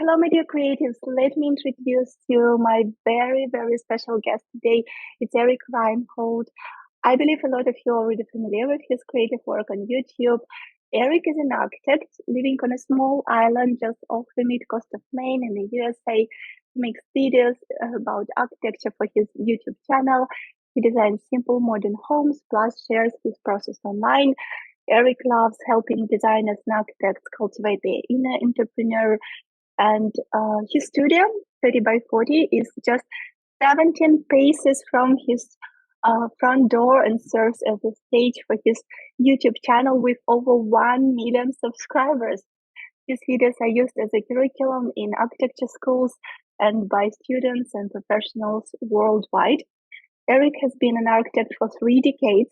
Hello, my dear creatives. Let me introduce you my very, very special guest today. It's Eric Reinholdt. I believe a lot of you are already familiar with his creative work on YouTube. Eric is an architect living on a small island just off the mid-coast of Maine in the USA. He makes videos about architecture for his YouTube channel. He designs simple modern homes, plus shares his process online. Eric loves helping designers and architects cultivate their inner entrepreneur, and his studio, 30 by 40, is just 17 paces from his front door and serves as a stage for his YouTube channel with over 1 million subscribers. His videos are used as a curriculum in architecture schools and by students and professionals worldwide. Eric has been an architect for 3 decades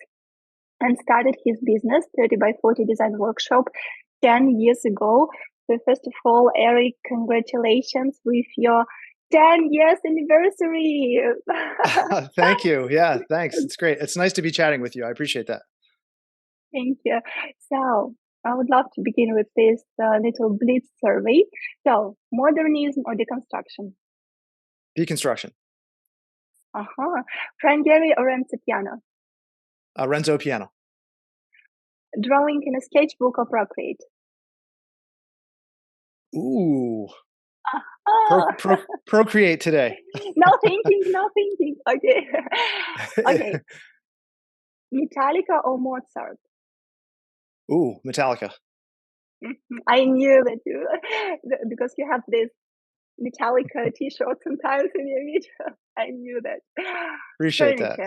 and started his business, 30 by 40 Design Workshop, 10 years ago. So first of all, Eric, congratulations with your 10 years anniversary. Thank you. Yeah, thanks. It's great. It's nice to be chatting with you. I appreciate that. Thank you. So I would love to begin with this little blitz survey. So modernism or deconstruction? Deconstruction. Frank Gehry or Renzo Piano? Renzo piano. Drawing in a sketchbook or Procreate? Ooh. Uh-huh. Procreate today. No thinking, no thinking. Okay. Okay. Metallica or Mozart? Ooh, Metallica. I knew that you, because you have this Metallica t-shirt sometimes in your video. I knew that. Appreciate that.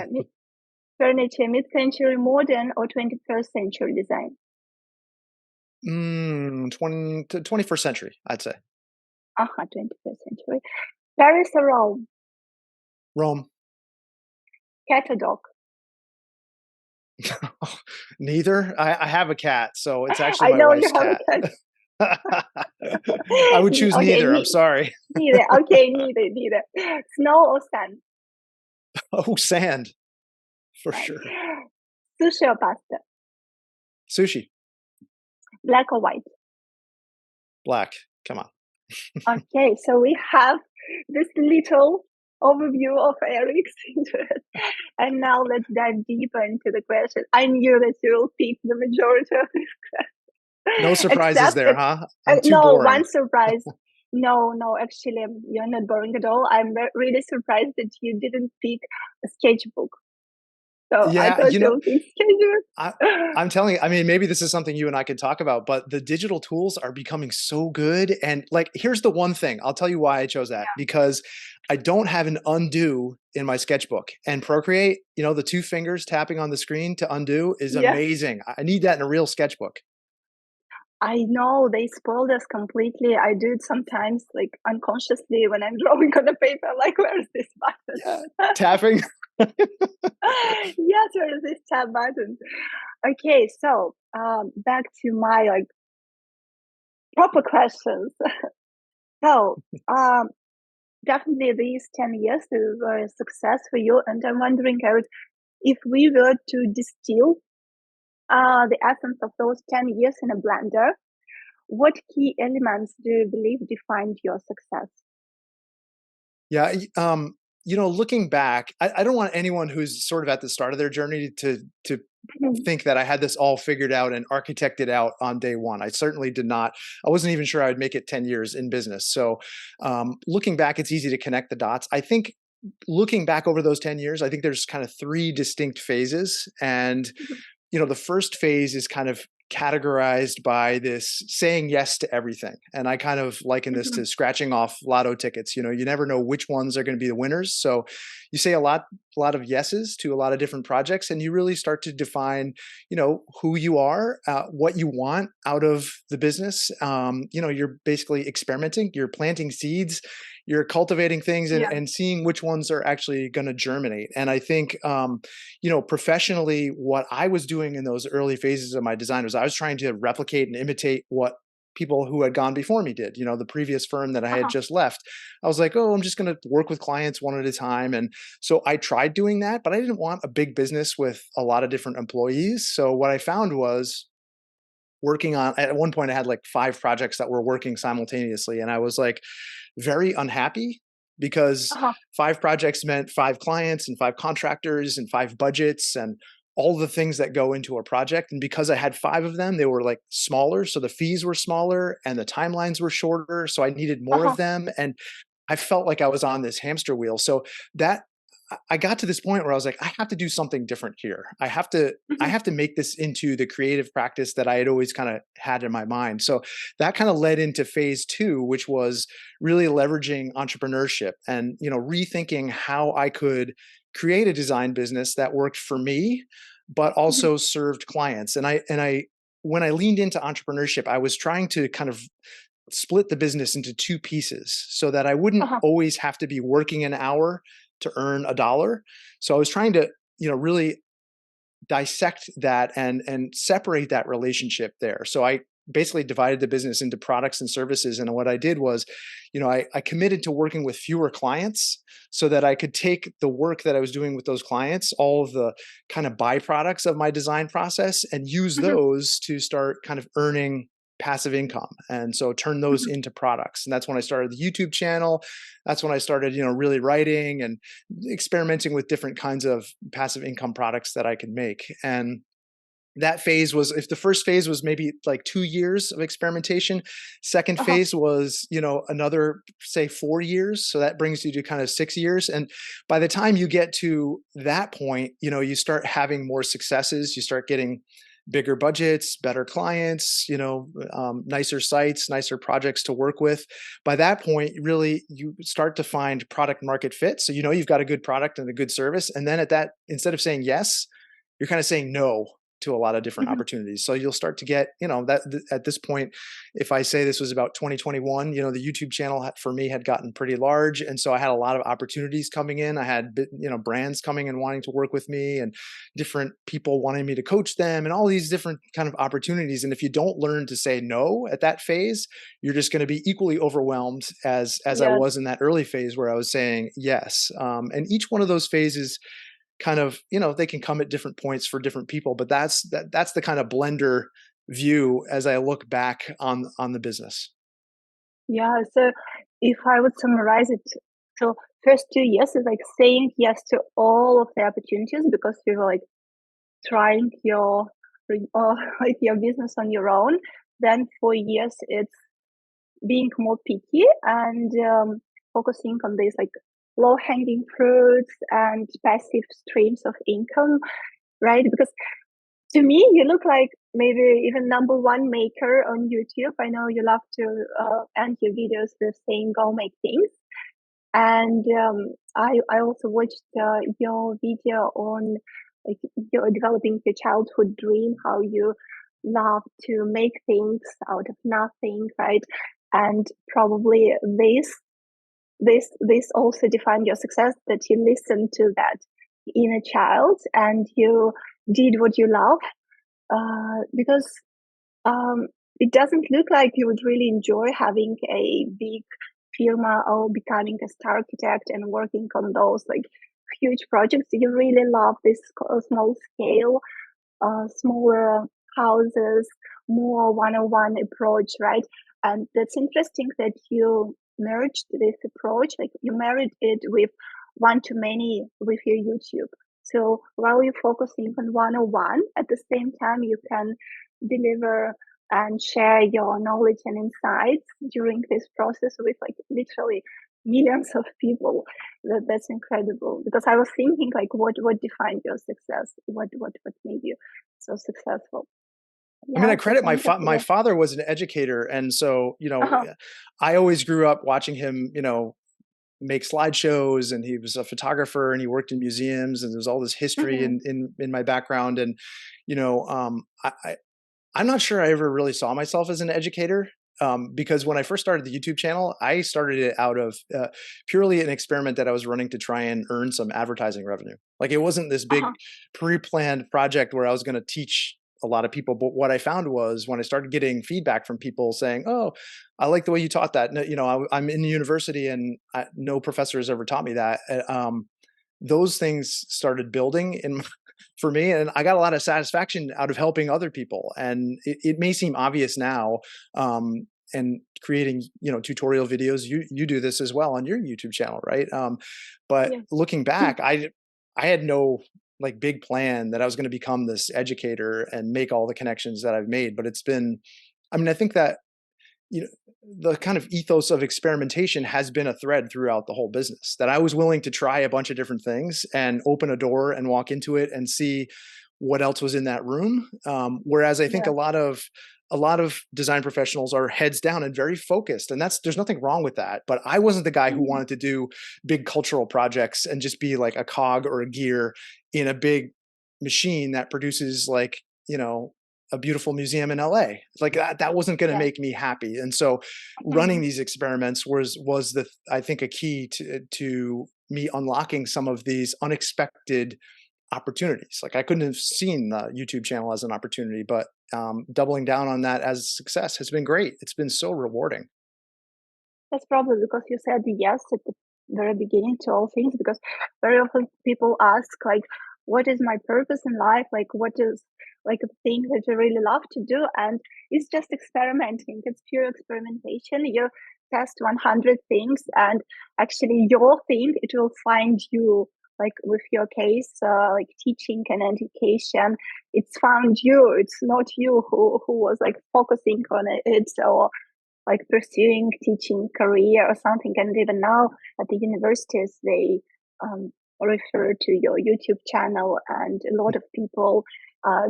Furniture, mid-century modern or 21st century design? 21st century, I'd say. 21st century. Paris or Rome? Rome. Cat or dog? Neither. I have a cat, so it's actually I my know you wife's have cat. a cat. I would choose Okay, neither. I'm sorry. neither. Okay, neither. Snow or sun? Oh, sand. For Right. sure. Sushi or pasta? Sushi. Black or white? Black. Come on. Okay, so we have this little overview of Eric's interest. And now let's dive deeper into the question. I knew that you will pick the majority of this question. No surprises Except there, that, huh? I'm too no, boring. one surprise. No, actually, you're not boring at all. I'm really surprised that you didn't pick a sketchbook. So I Yeah, thought you'll pick sketchbook. I'm telling you, I mean, maybe this is something you and I could talk about, but the digital tools are becoming so good. And like, here's the one thing, I'll tell you why I chose that, because I don't have an undo in my sketchbook. And Procreate, the 2 fingers tapping on the screen to undo is Yeah. amazing. I need that in a real sketchbook. I know they spoiled us completely. I do it sometimes, like unconsciously when I'm drawing on the paper, like, where's this button? Yeah. Tapping. Yes, where is this tab button? Okay, so back to my proper questions. So definitely these 10 years were a success for you, and I'm wondering, Eric, if we were to distill the essence of those 10 years in a blender, what key elements do you believe defined your success? Yeah. Looking back, I don't want anyone who's sort of at the start of their journey to think that I had this all figured out and architected out on day one. I certainly did not. I wasn't even sure I would make it 10 years in business. So looking back, it's easy to connect the dots. I think looking back over those 10 years, I think there's kind of 3 distinct phases. And the first phase is kind of categorized by this saying yes to everything. And I kind of liken this to scratching off lotto tickets. You never know which ones are going to be the winners. So you say a lot of yeses to a lot of different projects, and you really start to define, who you are, what you want out of the business. You're basically experimenting, you're planting seeds, you're cultivating things and seeing which ones are actually going to germinate. And I think, professionally, what I was doing in those early phases of my design was I was trying to replicate and imitate what people who had gone before me did. The previous firm that I had just left, I was like, oh, I'm just going to work with clients one at a time. And so I tried doing that, but I didn't want a big business with a lot of different employees. So what I found was working on, at one point I had like 5 projects that were working simultaneously. And I was like very unhappy because Uh-huh. 5 projects meant 5 clients and 5 contractors and 5 budgets and all the things that go into a project. And because I had 5 of them, they were like smaller. So the fees were smaller and the timelines were shorter. So I needed more of Uh-huh. them. And I felt like I was on this hamster wheel. So that I got to this point where I was like, I have to do something different here. I Mhm. have to make this into the creative practice that I had always kind of had in my mind. So that kind of led into phase 2, which was really leveraging entrepreneurship and, rethinking how I could create a design business that worked for me, but Mhm. also served clients. And I when I leaned into entrepreneurship, I was trying to kind of split the business into 2 pieces so that I wouldn't Uh-huh. always have to be working an hour to earn a dollar. So I was trying to, really dissect that and separate that relationship there. So I basically divided the business into products and services. And what I did was, I committed to working with fewer clients so that I could take the work that I was doing with those clients, all of the kind of byproducts of my design process, and use Mhm. those to start kind of earning passive income. And so turn those Mhm. into products. And that's when I started the YouTube channel. That's when I started, really writing and experimenting with different kinds of passive income products that I could make. And that phase was, if the first phase was maybe like 2 years of experimentation, second Uh-huh. phase was, another, say, 4 years. So that brings you to kind of 6 years. And by the time you get to that point, you start having more successes, you start getting bigger budgets, better clients, nicer sites, nicer projects to work with. By that point, really, you start to find product market fit. So, you've got a good product and a good service. And then instead of saying yes, you're kind of saying no to a lot of different Mhm. opportunities. So you'll start to get, at this point, if I say this was about 2021, the YouTube channel for me had gotten pretty large. And so I had a lot of opportunities coming in. I had, brands coming and wanting to work with me and different people wanting me to coach them and all these different kind of opportunities. And if you don't learn to say no at that phase, you're just going to be equally overwhelmed as I Yes. was in that early phase where I was saying yes. And each one of those phases kind of, they can come at different points for different people, but that's the kind of blender view as I look back on the business. Yeah. So if I would summarize it, so first 2 years is like saying yes to all of the opportunities because you were like trying your like your business on your own. Then 4 years it's being more picky and focusing on these like low hanging fruits and passive streams of income, right? Because to me, you look like maybe even number one maker on YouTube. I know you love to end your videos with saying "Go make things," and I also watched your video on like you're developing your childhood dream, how you love to make things out of nothing, right? And probably this also defined your success, that you listened to that inner child and you did what you love, because um, it doesn't look like you would really enjoy having a big firma or becoming a star architect and working on those like huge projects. You really love this small scale, smaller houses, more one-on-one approach, right? And that's interesting that you merged this approach, like you married it with one-to-many with your YouTube. So while you're focusing on one-on-one, at the same time you can deliver and share your knowledge and insights during this process with like literally millions of people. That's incredible, because I was thinking like what defined your success, what made you so successful. I mean, Yeah, I so credit thank you for my your father was an educator, and so uh-huh. I always grew up watching him, make slideshows, and he was a photographer and he worked in museums, and there's all this history Mm-hmm. in my background. And I'm not sure I ever really saw myself as an educator, because when I first started the YouTube channel, I started it out of purely an experiment that I was running to try and earn some advertising revenue. Like, it wasn't this big Uh-huh. pre-planned project where I was going to teach a lot of people. But what I found was, when I started getting feedback from people saying, "Oh, I like the way you taught that," no, I'm in university and no professor has ever taught me that. Those things started building in for me, and I got a lot of satisfaction out of helping other people. And it may seem obvious now, and creating, tutorial videos. You do this as well on your YouTube channel, right? But Yes. looking back, I had no like big plan that I was going to become this educator and make all the connections that I've made. But it's been, I mean, I think that you know the kind of ethos of experimentation has been a thread throughout the whole business, that I was willing to try a bunch of different things and open a door and walk into it and see what else was in that room. Whereas I think Yeah. a lot of design professionals are heads down and very focused, and there's nothing wrong with that. But I wasn't the guy who Mhm. wanted to do big cultural projects and just be like a cog or a gear in a big machine that produces like a beautiful museum in LA. Like that wasn't going to Yeah. make me happy. And so running Mhm. these experiments was the I think a key to me unlocking some of these unexpected opportunities. Like I couldn't have seen the YouTube channel as an opportunity, but doubling down on that as a success has been great. It's been so rewarding. That's probably because you said yes at the very beginning to all things, because very often people ask like, what is my purpose in life? Like what is like a thing that you really love to do? And it's just experimenting. It's pure experimentation. You test 100 things, and actually your thing, it will find you. Like with your case, like teaching and education, it's found you. It's not you who was like focusing on it, or like pursuing teaching career or something. And even now at the universities, they refer to your YouTube channel, and a lot of people,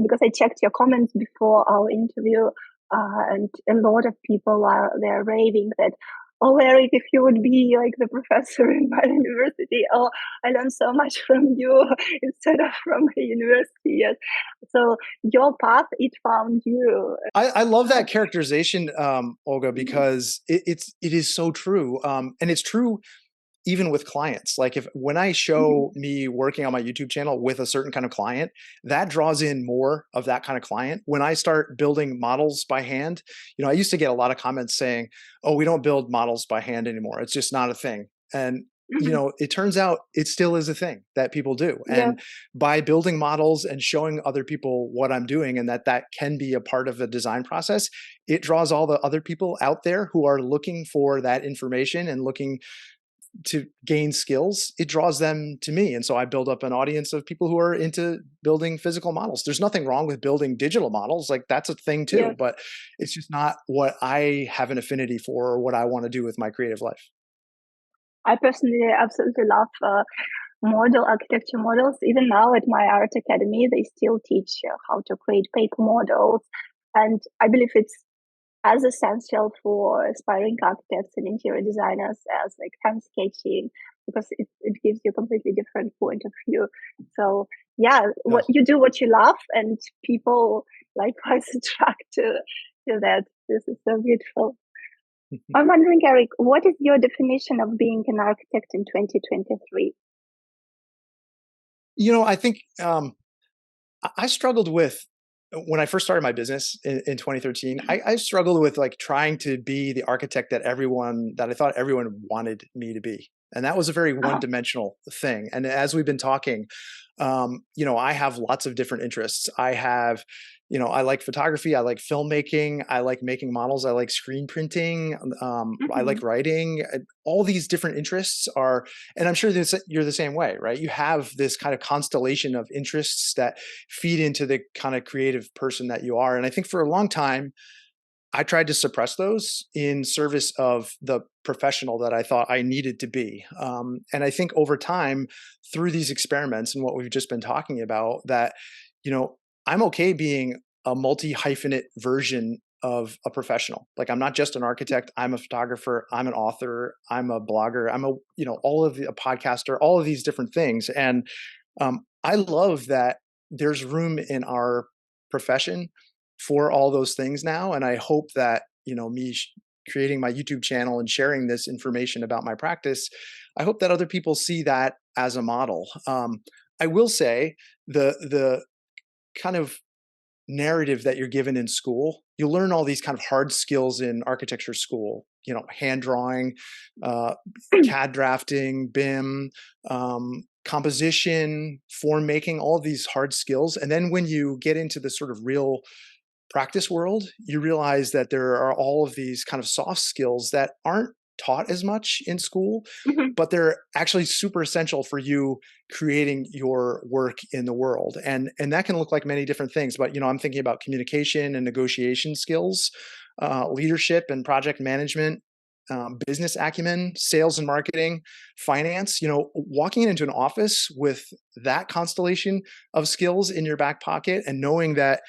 because I checked your comments before our interview, and a lot of people are they're raving that, oh Eric, if you would be like the professor in my university, oh I learned so much from you instead of from a university. Yes, so your path, it found you. I love uh, that characterization, Olga, mhm, because it is so true, and it's true even with clients. Like if when I mhm, show me working on my YouTube channel with a certain kind of client, that draws in more of that kind of client. When I start building models by hand, I used to get a lot of comments saying, "Oh, we don't build models by hand anymore. It's just not a thing." And mhm. it turns out it still is a thing that people do. Yeah, And by building models and showing other people what I'm doing and that can be a part of the design process, it draws all the other people out there who are looking for that information and looking to gain skills. It draws them to me. And so I build up an audience of people who are into building physical models. There's nothing wrong with building digital models. Like that's a thing yeah. too, but it's just not what I have an affinity for or what I want to do with my creative life. I personally absolutely love model architecture models. Even now at my art academy, they still teach how to create paper models. And I believe it's as essential for aspiring architects and interior designers as like hand sketching, because it gives you a completely different point of view. So yeah, Yeah. what you do, what you love, and people likewise attract to that. This is so beautiful. I'm wondering, Eric, what is your definition of being an architect in 2023? I think I struggled with when I first started my business in 2013. Mhm. I struggled with like trying to be the architect that I thought everyone wanted me to be, and that was a very one Uh-huh. dimensional thing. And as we've been talking, I have lots of different interests. I like photography, I like filmmaking, I like making models, I like screen printing, I Mhm. like writing. All these different interests are, and I'm sure you're the same way, right? You have this kind of constellation of interests that feed into the kind of creative person that you are. And I think for a long time, I tried to suppress those in service of the professional that I thought I needed to be. And I think over time, through these experiments and what we've just been talking about, that, you know, I'm okay being a multi hyphenate version of a professional. Like I'm not just an architect, I'm a photographer, I'm an author, I'm a blogger, all of a podcaster, all of these different things. And I love that there's room in our profession for all those things now. And I hope that, creating my YouTube channel and sharing this information about my practice, I hope that other people see that as a model. I will say the kind of narrative that you're given in school, you learn all these kind of hard skills in architecture school, hand drawing, CAD drafting, BIM, composition, form making, all of these hard skills. And then when you get into the sort of real practice world, you realize that there are all of these kind of soft skills that aren't taught as much in school, Mhm. but they're actually super essential for you creating your work in the world. And that can look like many different things. But I'm thinking about communication and negotiation skills, leadership and project management, business acumen, sales and marketing, finance. Walking into an office with that constellation of skills in your back pocket and knowing that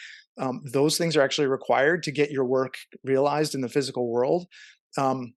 those things are actually required to get your work realized in the physical world. Um,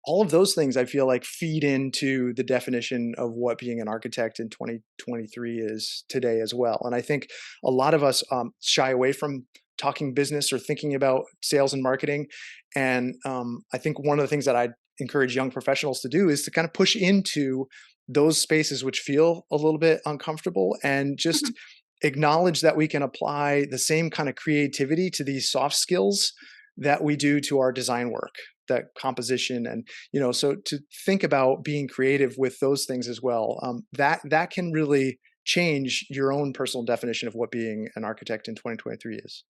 all of those things I feel like feed into the definition of what being an architect in 2023 is today as well. And I think a lot of us shy away from talking business or thinking about sales and marketing. And I think one of the things that I encourage young professionals to do is to kind of push into those spaces which feel a little bit uncomfortable and just Mhm. acknowledge that we can apply the same kind of creativity to these soft skills that we do to our design work, that composition. And so to think about being creative with those things as well, that can really change your own personal definition of what being an architect in 2023 is.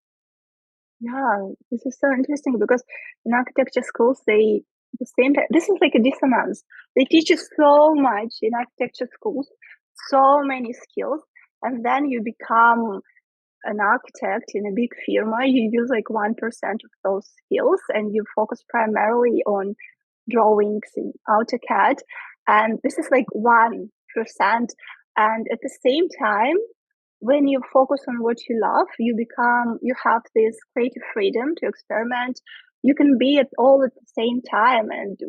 Yeah, this is so interesting because in architecture schools, they the same time, this is like a dissonance. They teach you so much in architecture schools, so many skills, and then you become an architect in a big firma. You use like 1% of those skills, and you focus primarily on drawings in AutoCAD, and this is like 1%. And at the same time, when you focus on what you love, you have this creative freedom to experiment. You can be at all at the same time, and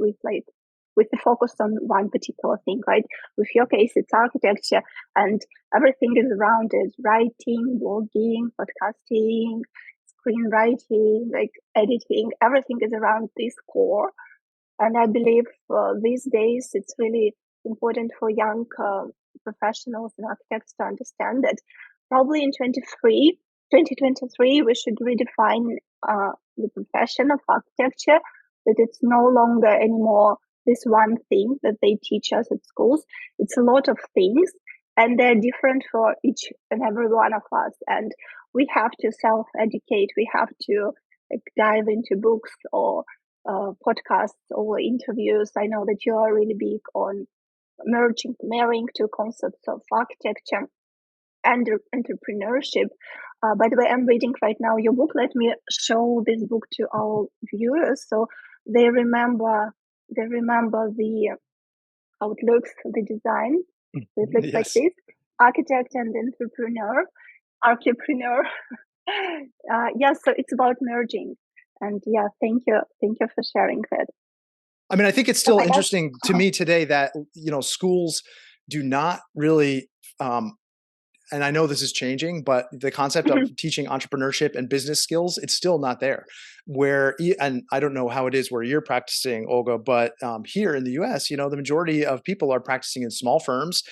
with the focus on one particular thing, right? With your case, it's architecture, and everything is around it: writing, blogging, podcasting, screenwriting, like editing. Everything is around this core. And I believe these days it's really important for young professionals and architects to understand that probably in 2023, we should redefine the profession of architecture, that it's no longer anymore this one thing that they teach us at schools. It's a lot of things, and they're different for each and every one of us. And we have to self-educate. We have to like dive into books or podcasts or interviews. I know that you are really big on marrying two concepts of architecture and entrepreneurship. By the way, I'm reading right now your book. Let me show this book to our viewers so they remember the how it looks, the design. So it looks like Yes. this: architect and entrepreneur, archipreneur. Yes, so it's about merging. And yeah, thank you for sharing that. I mean, I think it's So still I guess, interesting to me today that, schools do not really, and I know this is changing, but the concept of mhm, teaching entrepreneurship and business skills, it's still not there. And I don't know how it is where you're practicing, Olga, but here in the US, the majority of people are practicing in small firms,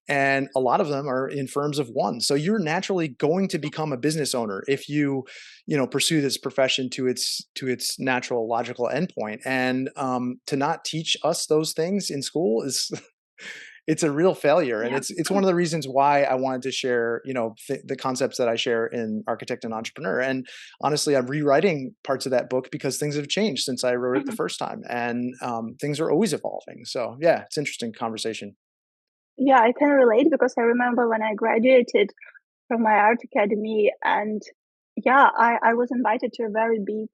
and a lot of them are in firms of one. So you're naturally going to become a business owner if you, pursue this profession to its natural logical endpoint. And to not teach us those things in school is it's a real failure, and yeah. it's one of the reasons why I wanted to share the concepts that I share in Architect and Entrepreneur. And honestly, I'm rewriting parts of that book because things have changed since I wrote it the Mhm. first time, and things are always evolving. So yeah, it's interesting conversation. Yeah, I can relate because I remember when I graduated from my art academy, and yeah, I was invited to a very big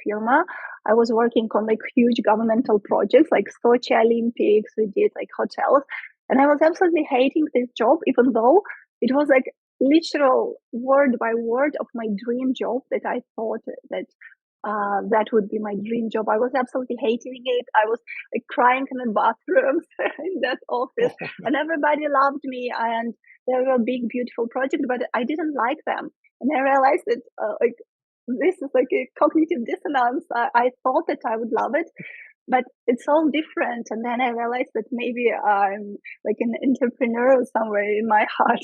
firma. I was working on like huge governmental projects like Sochi Olympics. We did like hotels, and I was absolutely hating this job, even though it was like literal word by word of my dream job that I thought that that would be my dream job. I was absolutely hating it. I was like crying in the bathrooms in that office, Oh, no. and everybody loved me. And they were a big, beautiful project, but I didn't like them. And I realized that like this is like a cognitive dissonance. I thought that I would love it, but it's all different. And then I realized that maybe I'm like an entrepreneur somewhere in my heart.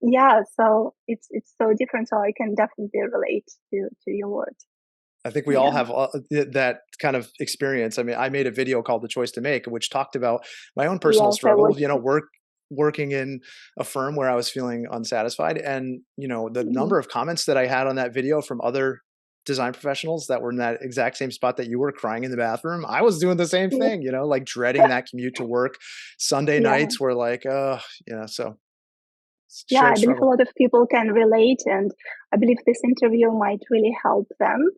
Yeah, so it's so different. So I can definitely relate to your words. I think we all Yeah. have that kind of experience. I mean, I made a video called "The Choice to Make," which talked about my own personal Yes, I struggles. watched it. Working in a firm where I was feeling unsatisfied, and the Hmm. number of comments that I had on that video from other design professionals that were in that exact same spot that you were, crying in the bathroom. I was doing the same Yeah. thing, like dreading that commute to work. Sunday Yeah. nights were like, so Yeah, I shared believe a struggle. lot of people can relate, and I believe this interview might really help them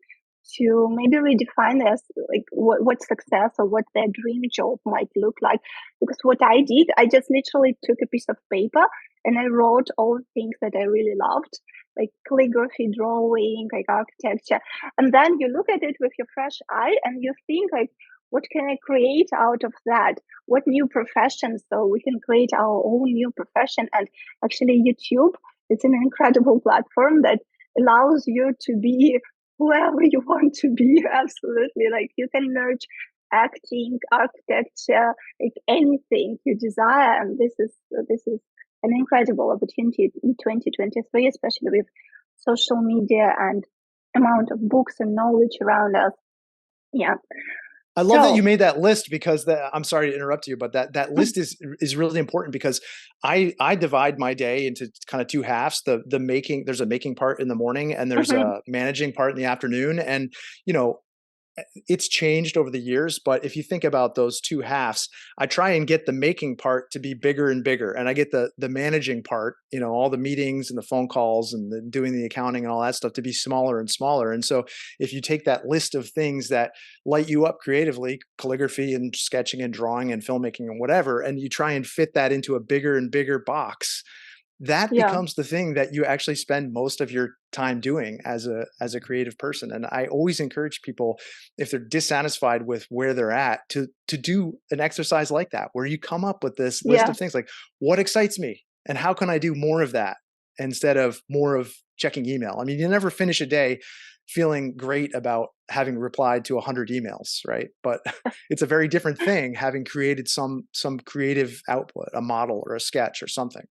to maybe redefine this, like what success or what their dream job might look like. Because what I did, I just literally took a piece of paper and I wrote all the things that I really loved, like calligraphy, drawing, like architecture. And then you look at it with your fresh eye and you think like, what can I create out of that? What new profession? So we can create our own new profession. And actually, YouTube, it's an incredible platform that allows you to be whoever you want to be. Absolutely. Like you can merge acting, architecture, like anything you desire. And this is an incredible opportunity in 2023, especially with social media and amount of books and knowledge around us. Yeah. I love that you So, made that list, because I'm sorry to interrupt you, but that mm, list is really important, because I divide my day into kind of two halves. The making There's a making part in the morning, and there's mhm, a managing part in the afternoon. And you know, it's changed over the years, but if you think about those two halves, I try and get the making part to be bigger and bigger, and I get the managing part, all the meetings and the phone calls and doing the accounting and all that stuff, to be smaller and smaller. And so if you take that list of things that light you up creatively, calligraphy and sketching and drawing and filmmaking and whatever, and you try and fit that into a bigger and bigger box, that yeah, becomes the thing that you actually spend most of your time doing as a creative person. And I always encourage people, if they're dissatisfied with where they're at, to do an exercise like that, where you come up with this list yeah, of things like, what excites me and how can I do more of that, instead of more of checking email. I mean, you never finish a day feeling great about having replied to 100 emails, right? But it's a very different thing having created some creative output, a model or a sketch or something.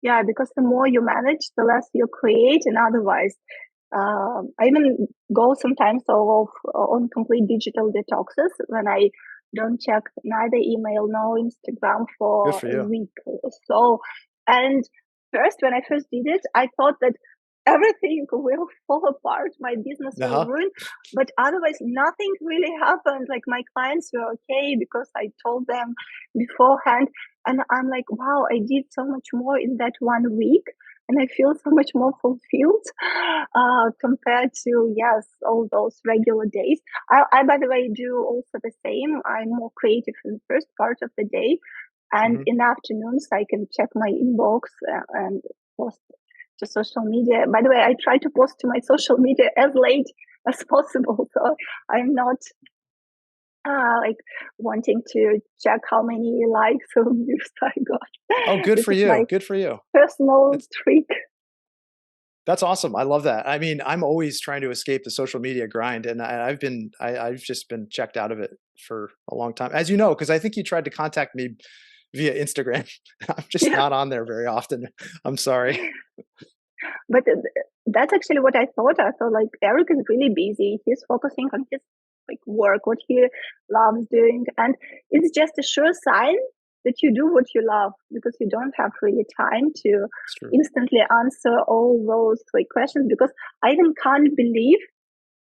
yeah. Because the more you manage, the less you create, and otherwise, I even go sometimes on complete digital detoxes when I don't check neither email nor Instagram Good for for a you. week or so. And when I first did it, I thought that everything will fall apart, my business will Uh-huh. ruin. But otherwise, nothing really happened. Like my clients were okay because I told them beforehand. And I'm like, wow, I did so much more in that 1 week and I feel so much more fulfilled compared to yes, all those regular days. By the way, do also the same. I'm more creative in the first part of the day, and Mhm. in the afternoons I can check my inbox and post to social media. By the way, I try to post to my social media as late as possible, so I'm not like wanting to check how many likes or views I Oh, got. good This for is you. my Good for you. personal It's trick. That's awesome. I love that. I mean, I'm always trying to escape the social media grind, and I've just been checked out of it for a long time, as you know, because I think you tried to contact me via Instagram. I'm just Yeah. not on there very often. I'm sorry. But that's actually what I thought. I thought like Eric is really busy. He's focusing on his like work, what he loves doing, and it's just a sure sign that you do what you love because you don't have really time to It's true. instantly answer all those like questions. Because I even can't believe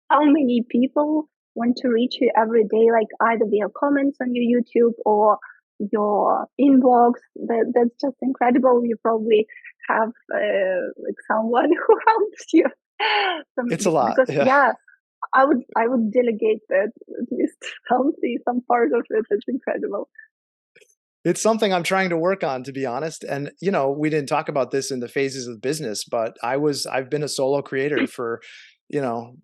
how many people want to reach you every day, like either via comments on your YouTube or your inbox. That's just incredible. You probably have like someone who helps you. It's a lot. Because Yeah. yeah, I would delegate that at least some part of it. It's incredible. It's something I'm trying to work on, to be honest. And we didn't talk about this in the phases of business, but I've been a solo creator for,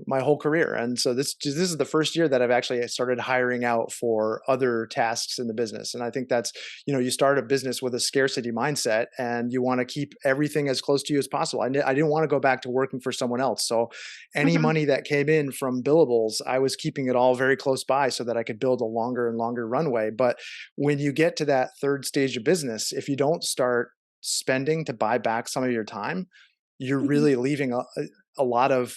my whole career. And so this is the first year that I've actually started hiring out for other tasks in the business. And I think that's, you start a business with a scarcity mindset and you want to keep everything as close to you as possible. I didn't want to go back to working for someone else. So any Mhm. money that came in from billables, I was keeping it all very close by so that I could build a longer and longer runway. But when you get to that third stage of business, if you don't start spending to buy back some of your time, you're Mhm. really leaving a lot of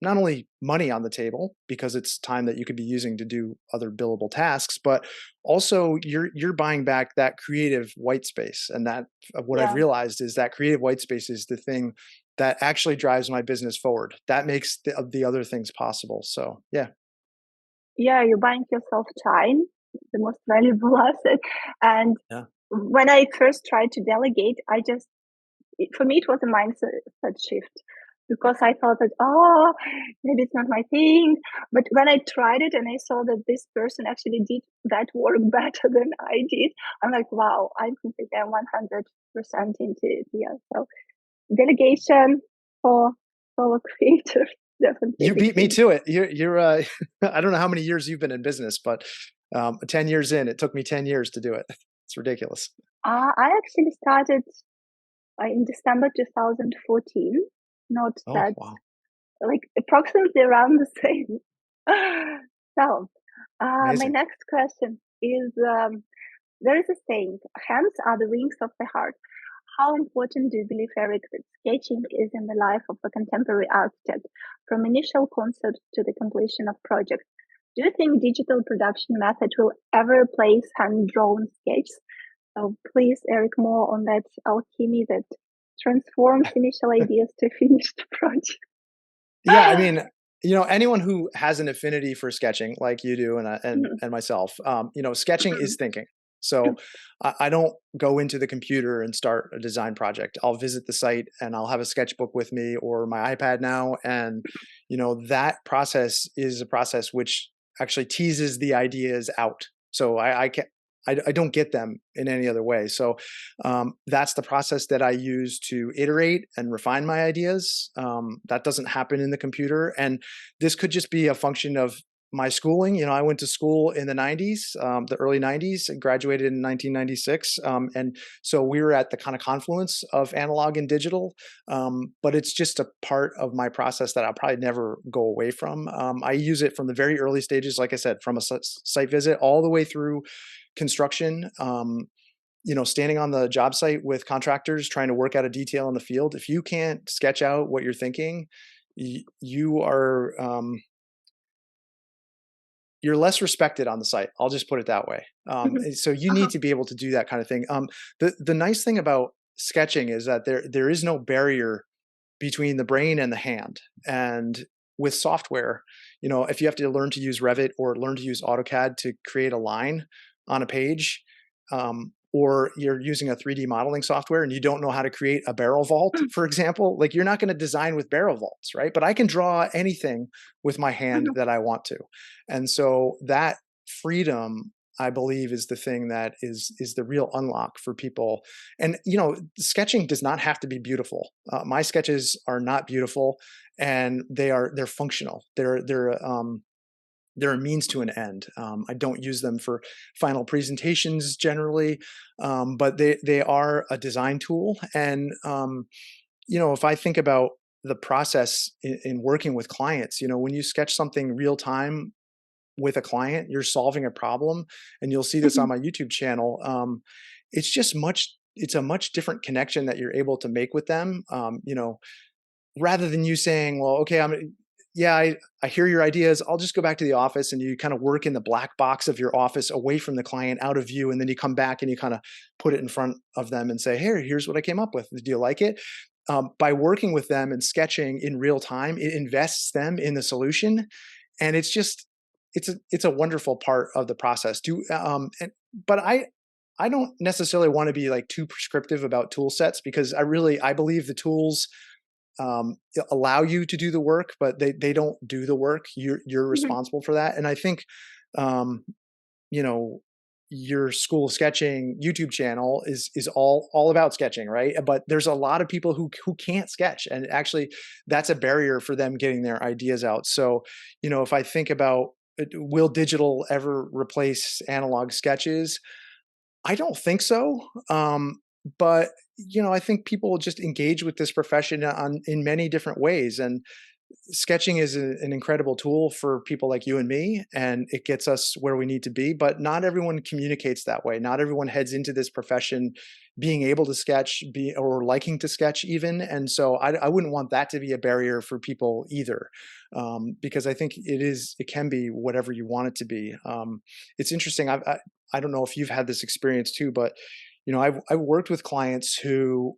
not only money on the table because it's time that you could be using to do other billable tasks, but also you're buying back that creative white space. And that what I've Yeah. realized is that creative white space is the thing that actually drives my business forward. That makes the other things possible. So yeah. Yeah, you're buying yourself time, the most valuable asset. And Yeah. when I first tried to delegate, for me, it was a mindset shift because I thought that, oh, maybe it's not my thing. But when I tried it and I saw that this person actually did that work better than I did, I'm like, wow, I'm completely 100% into it. Yeah. So delegation for solo creators, definitely a You big beat me thing. to it. You're I don't know how many years you've been in business, but 10 years in, it took me 10 years to do it. It's ridiculous. I actually started in December 2014. Not Oh, that, wow. like approximately around the same. So, my Amazing. next question is there is a saying, hands are the wings of the heart. How important do you believe, Eric, that sketching is in the life of a contemporary architect, from initial concept to the completion of projects? Do you think digital production method will ever replace hand-drawn sketches? So please, Eric, more on that alchemy that transforms initial ideas to finished project. Yeah, I mean, anyone who has an affinity for sketching like you do and myself, sketching is thinking. So I don't go into the computer and start a design project. I'll visit the site and I'll have a sketchbook with me or my iPad now. And, that process is a process which actually teases the ideas out. So I can't, I don't get them in any other way. So that's the process that I use to iterate and refine my ideas. That doesn't happen in the computer. And this could just be a function of my schooling. I went to school in the 90s, the early 90s, and graduated in 1996. And so we were at the kind of confluence of analog and digital. But it's just a part of my process that I'll probably never go away from. I use it from the very early stages, like I said, from a site visit all the way through construction. Standing on the job site with contractors trying to work out a detail in the field. If you can't sketch out what you're thinking, you are you're less respected on the site. I'll just put it that way. So you need Uh-huh. to be able to do that kind of thing. The nice thing about sketching is that there is no barrier between the brain and the hand. And with software, if you have to learn to use Revit or learn to use AutoCAD to create a line on a page, or you're using a 3D modeling software and you don't know how to create a barrel vault, for example, like you're not going to design with barrel vaults, right? But I can draw anything with my hand that I want to. And so that freedom, I believe, is the thing that is the real unlock for people. And sketching does not have to be beautiful. My sketches are not beautiful, and they're functional. They're a means to an end. I don't use them for final presentations generally, but they are a design tool. And if I think about the process in working with clients, when you sketch something real time with a client, you're solving a problem, and you'll see this on my YouTube channel. It's just it's a much different connection that you're able to make with them. Rather than you saying, well, okay, yeah, I hear your ideas. I'll just go back to the office, and you kind of work in the black box of your office away from the client, out of view. And then you come back and you kind of put it in front of them and say, hey, here's what I came up with. Do you like it? By working with them and sketching in real time, it invests them in the solution. And it's a wonderful part of the process too. But I don't necessarily want to be like too prescriptive about tool sets, because I believe the tools allow you to do the work, but they don't do the work. You're responsible for that. And I think, um, you know, your school of sketching YouTube channel is all about sketching, right? But there's a lot of people who can't sketch, and actually that's a barrier for them getting their ideas out. So, if I think about, will digital ever replace analog sketches? I don't think so. But I think people will just engage with this profession in many different ways. And sketching is an incredible tool for people like you and me, and it gets us where we need to be. But not everyone communicates that way. Not everyone heads into this profession being able to sketch, or liking to sketch even. And so I wouldn't want that to be a barrier for people either, because I think it can be whatever you want it to be. It's interesting. I don't know if you've had this experience too, but I've worked with clients who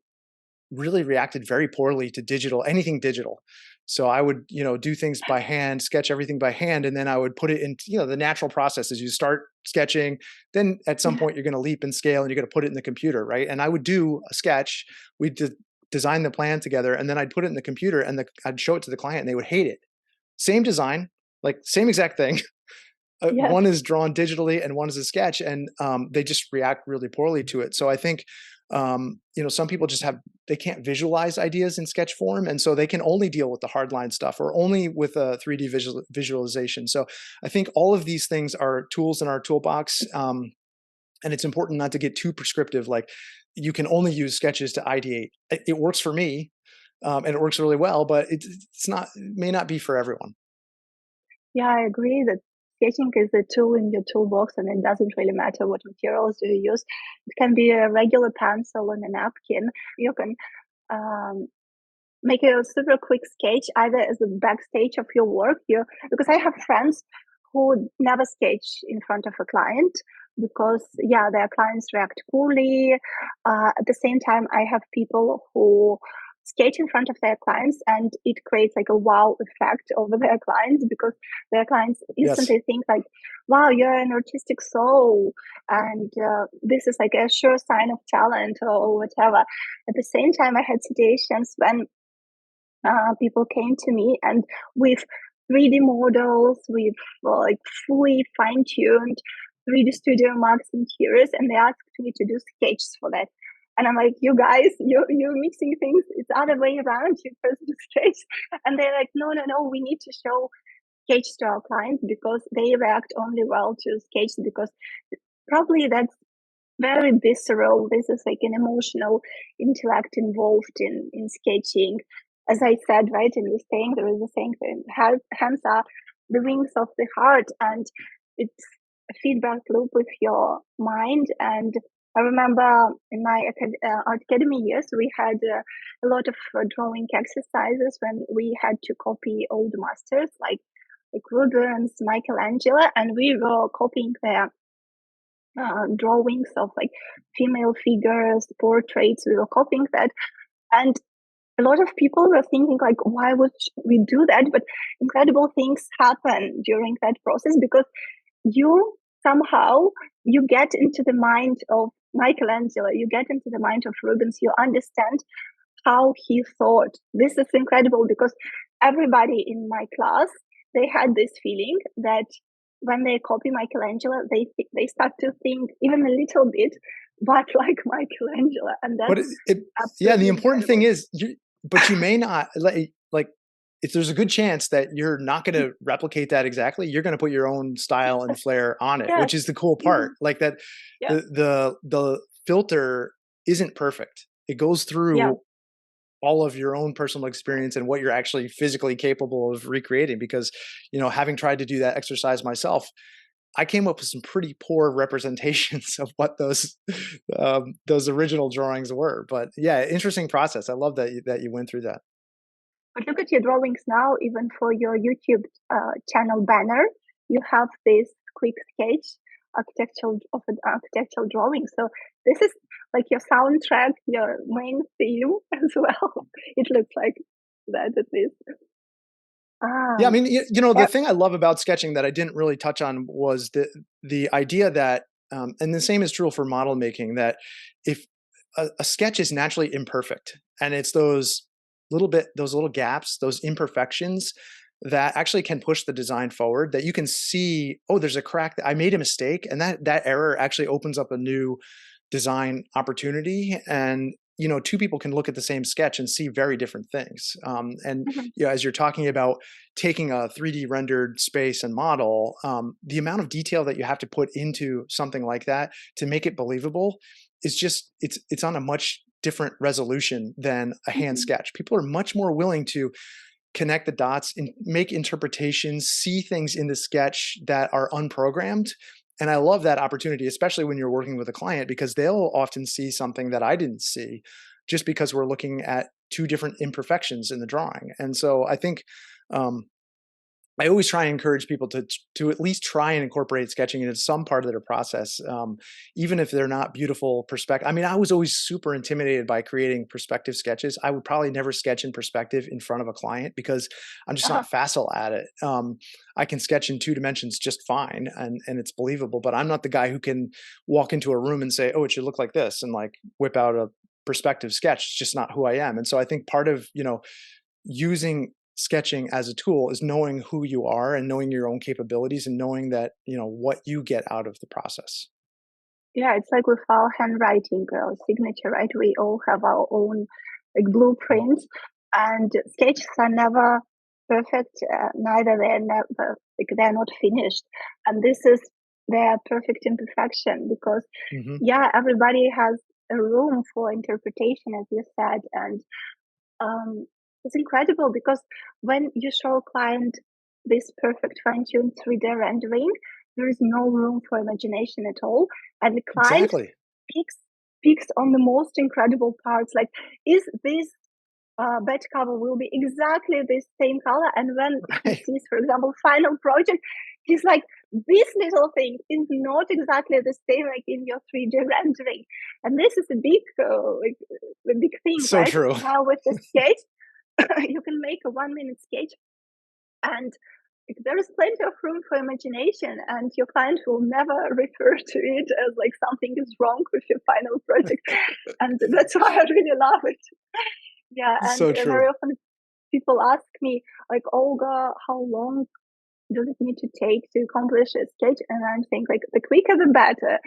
really reacted very poorly to anything digital. So I would, do things by hand, sketch everything by hand, and then I would put it in, the natural process is you start sketching, then at some Yeah. point you're going to leap and scale and you're going to put it in the computer, right? And I would do a sketch, we'd design the plan together, and then I'd put it in the computer and I'd show it to the client and they would hate it. Same design, like same exact thing, Yes. one is drawn digitally and one is a sketch, and they just react really poorly to it. So I think some people they can't visualize ideas in sketch form, and so they can only deal with the hardline stuff or only with a 3D visualization. So I think all of these things are tools in our toolbox, and it's important not to get too prescriptive. Like you can only use sketches to ideate. It works for me, and it works really well, but it may not be for everyone. Yeah, I agree that sketching is a tool in your toolbox, and it doesn't really matter what materials you use. It can be a regular pencil and a napkin. You can um, make a super quick sketch either as a backstage of your work. Because I have friends who never sketch in front of a client because their clients react poorly. At the same time, I have people who sketch in front of their clients and it creates like a wow effect over their clients because their clients Yes. instantly think like, wow, you're an artistic soul, and this is like a sure sign of talent or whatever. At the same time, I had situations when people came to me and with 3D models, with like fully fine-tuned 3D Studio Max interiors, and they asked me to do sketches for that. And I'm like, you guys, you're mixing things. It's the other way around. You first do sketch, and they're like, no, no, no. We need to show sketch to our clients because they react only well to sketch because probably that's very visceral. This is like an emotional intellect involved in sketching. As I said, right, in the saying, there is a saying, hands are the wings of the heart, and it's a feedback loop with your mind. And I remember in my art academy years, we had a lot of drawing exercises when we had to copy old masters like Rubens, Michelangelo, and we were copying their drawings of like female figures, portraits. We were copying that. And a lot of people were thinking like, why would we do that? But incredible things happen during that process because you somehow you get into the mind of Michelangelo, you get into the mind of Rubens, you understand how he thought. This is incredible because everybody in my class, they had this feeling that when they copy Michelangelo, they start to think even a little bit, but like Michelangelo, and But that's yeah, the absolutely important thing incredible. is, but you may not like. If there's a good chance that you're not going to replicate that exactly, you're going to put your own style and flair on it, Yes. which is the cool Mhm. part. Like that, Yeah. the filter isn't perfect. It goes Yeah. through all of your own personal experience and what you're actually physically capable of recreating. Because having tried to do that exercise myself, I came up with some pretty poor representations of what those original drawings were. But yeah, interesting process. I love that you went through that. But look at your drawings now, even for your YouTube channel banner, you have this quick sketch architectural of an architectural drawing. So this is like your soundtrack, your main theme as well. It looks like that at least. Yeah, I Um, mean, the yeah. thing I love about sketching that I didn't really touch on was the idea that, and the same is true for model making, that if a sketch is naturally imperfect, and it's those little gaps, those imperfections that actually can push the design forward. That you can see, oh, there's a crack. I made a mistake, and that error actually opens up a new design opportunity. And two people can look at the same sketch and see very different things. And Mhm. as you're talking about taking a 3D rendered space and model, the amount of detail that you have to put into something like that to make it believable is just it's on a much different resolution than a hand Mhm. sketch. People are much more willing to connect the dots and make interpretations, see things in the sketch that are unprogrammed. And I love that opportunity, especially when you're working with a client, because they'll often see something that I didn't see just because we're looking at two different imperfections in the drawing. And so I think um, I always try and encourage people to at least try and incorporate sketching into some part of their process, even if they're not beautiful perspective. I mean, I was always super intimidated by creating perspective sketches. I would probably never sketch in perspective in front of a client because I'm just Uh-huh. not facile at it. I can sketch in 2 dimensions just fine, and it's believable. But I'm not the guy who can walk into a room and say, "Oh, it should look like this," and like whip out a perspective sketch. It's just not who I am. And so I think part of using sketching as a tool is knowing who you are and knowing your own capabilities and knowing that what you get out of the process. Yeah, it's like with our handwriting signature, right? We all have our own like blueprints, and sketches are never perfect. Neither they're never like they're not finished, and this is their perfect imperfection because Hmm. yeah, everybody has a room for interpretation, as you said, and um, it's incredible because when you show a client this perfect fine-tuned 3D rendering, there is no room for imagination at all, and the client Exactly. picks picks on the most incredible parts. Like, is this bed cover will be exactly the same color? And when he Right. sees, for example, final project, he's like, this little thing is not exactly the same like in your 3D rendering, and this is a big, a big thing, So right? true. While with the sketch, you can make a 1 minute sketch, and there is plenty of room for imagination, and your client will never refer to it as like something is wrong with your final project. And that's why I really love it. Yeah, and So very true. often people ask me, like, Olga, how long does it need to take to accomplish a sketch? And I'm saying, like, the quicker the better,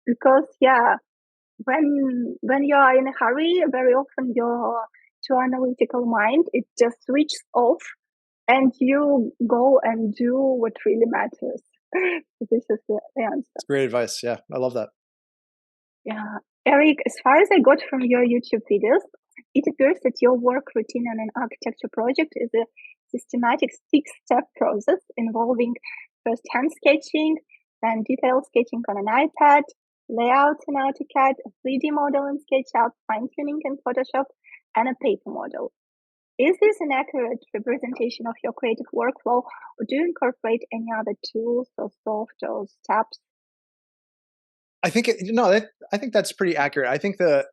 because yeah, when you are in a hurry, very often your too analytical mind it just switches off, and you go and do what really matters. This is the answer. It's great advice. Yeah, I love that. Yeah. Eric, as far as I got from your YouTube videos, it appears that your work routine on an architecture project is a systematic 6 step process involving first hand sketching, then detail sketching on an iPad, layouts in AutoCAD, a 3D model in SketchUp, fine tuning in Photoshop, and a paper model. Is this an accurate representation of your creative workflow, or do you incorporate any other tools or software or steps? I think no, I think that's pretty accurate. I think the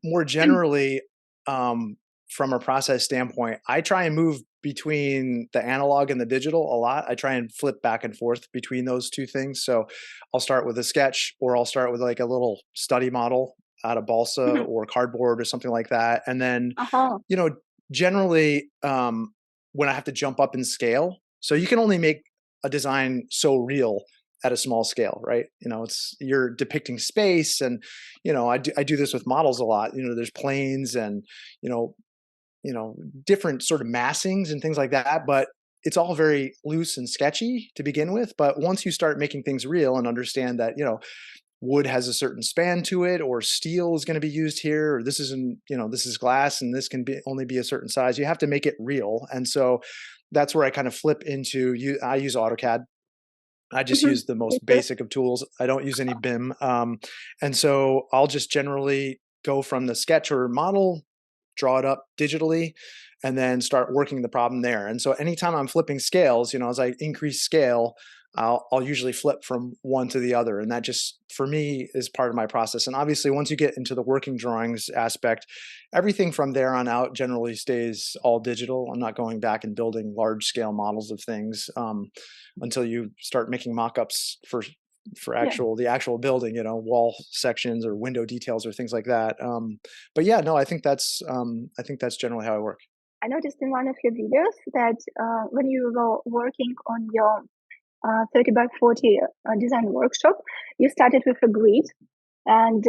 more generally, um, from a process standpoint, I try and move between the analog and the digital a lot. I try and flip back and forth between those two things. So I'll start with a sketch, or I'll start with like a little study model out of balsa or cardboard or something like that, and then Uh-huh. you know generally when I have to jump up in scale, so you can only make a design so real at a small scale, right? It's you're depicting space, and I do this with models a lot. There's planes and you know different sort of massings and things like that, but it's all very loose and sketchy to begin with. But once you start making things real and understand that wood has a certain span to it, or steel is going to be used here, or this is glass and this can be only be a certain size, you have to make it real. And so that's where I kind of flip into you. I use AutoCAD. I just use the Me most too. basic of tools. I don't use any BIM. And so I'll just generally go from the sketch or model, draw it up digitally, and then start working the problem there. And so anytime I'm flipping scales, as I increase scale, I'll usually flip from one to the other. And that just, for me, is part of my process. And obviously, once you get into the working drawings aspect, everything from there on out generally stays all digital. I'm not going back and building large scale models of things until you start making mock-ups for Yeah. the actual building, wall sections or window details or things like that. But yeah, no, I think that's generally how I work. I noticed in one of your videos that when you were working on your 30 by 40 design workshop, you started with a grid and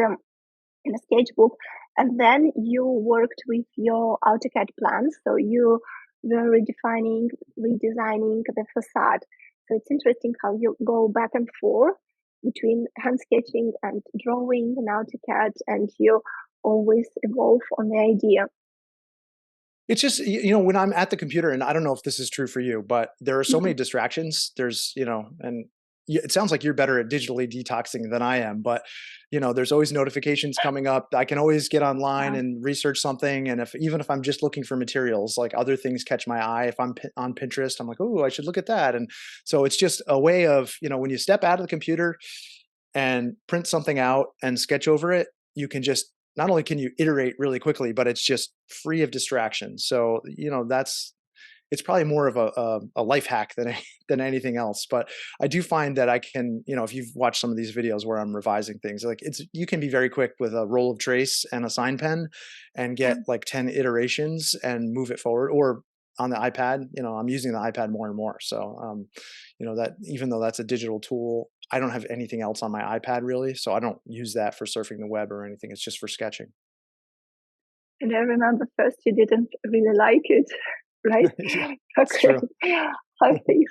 in a sketchbook, and then you worked with your AutoCAD plans. So you were redefining, redesigning the facade. So it's interesting how you go back and forth between hand sketching and drawing in AutoCAD, and you always evolve on the idea. It's just, when I'm at the computer, and I don't know if this is true for you, but there are so many Mhm. distractions. And it sounds like you're better at digitally detoxing than I am, but there's always notifications coming up. I can always get online Yeah. and research something. And even if I'm just looking for materials, like other things catch my eye. If I'm on Pinterest, I'm like, oh, I should look at that. And so it's just a way of, when you step out of the computer and print something out and sketch over it, you can just not only can you iterate really quickly, but it's just free of distractions. So, it's probably more of a life hack than than anything else. But I do find that I can, if you've watched some of these videos where I'm revising things, like you can be very quick with a roll of trace and a sign pen and get Mm. like 10 iterations and move it forward. Or on the iPad, I'm using the iPad more and more. So, that even though that's a digital tool, I don't have anything else on my iPad really. So I don't use that for surfing the web or anything. It's just for sketching. And I remember first you didn't really like it, right? Yeah, it's Okay. true.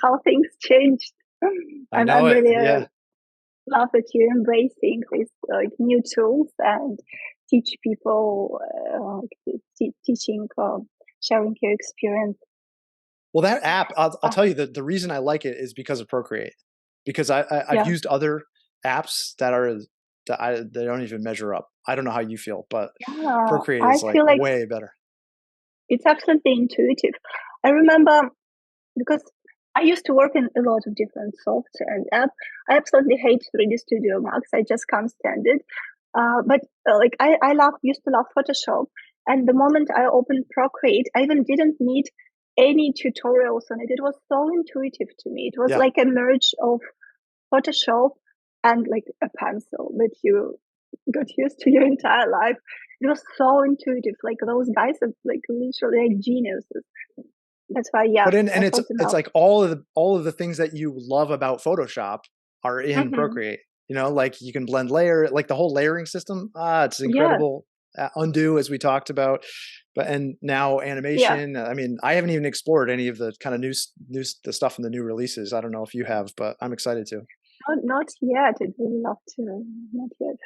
How things changed. I And know I'm it. really Yeah. love that you're embracing these like new tools and teach people, teaching, sharing your experience. Well, that app, I'll Uh, tell you that the reason I like it is because of Procreate, because I've yeah, used other apps they don't even measure up. I don't know how you feel, but yeah. Procreate I is like feel like way better. it's absolutely intuitive. I remember because I used to work in a lot of different software and app. I absolutely hate 3D Studio Max. I just can't stand it. But like I used to love Photoshop. And the moment I opened Procreate, I even didn't need any tutorials on it. It was so intuitive to me. It was Yeah. like a merge of Photoshop and like a pencil that you got used to your entire life. It was so intuitive. Like those guys are like literally like geniuses. That's why, yeah, And I it's felt in it's love. like all of the things that you love about Photoshop are in Hmm. Procreate. Like you can blend like the whole layering system. It's Yes, incredible. Undo, as we talked about, and now yeah. animation. I mean, I haven't even explored any of the kind of the stuff in the new releases. I don't know if you have, but I'm excited to. Not yet. I'd really love to. Not yet.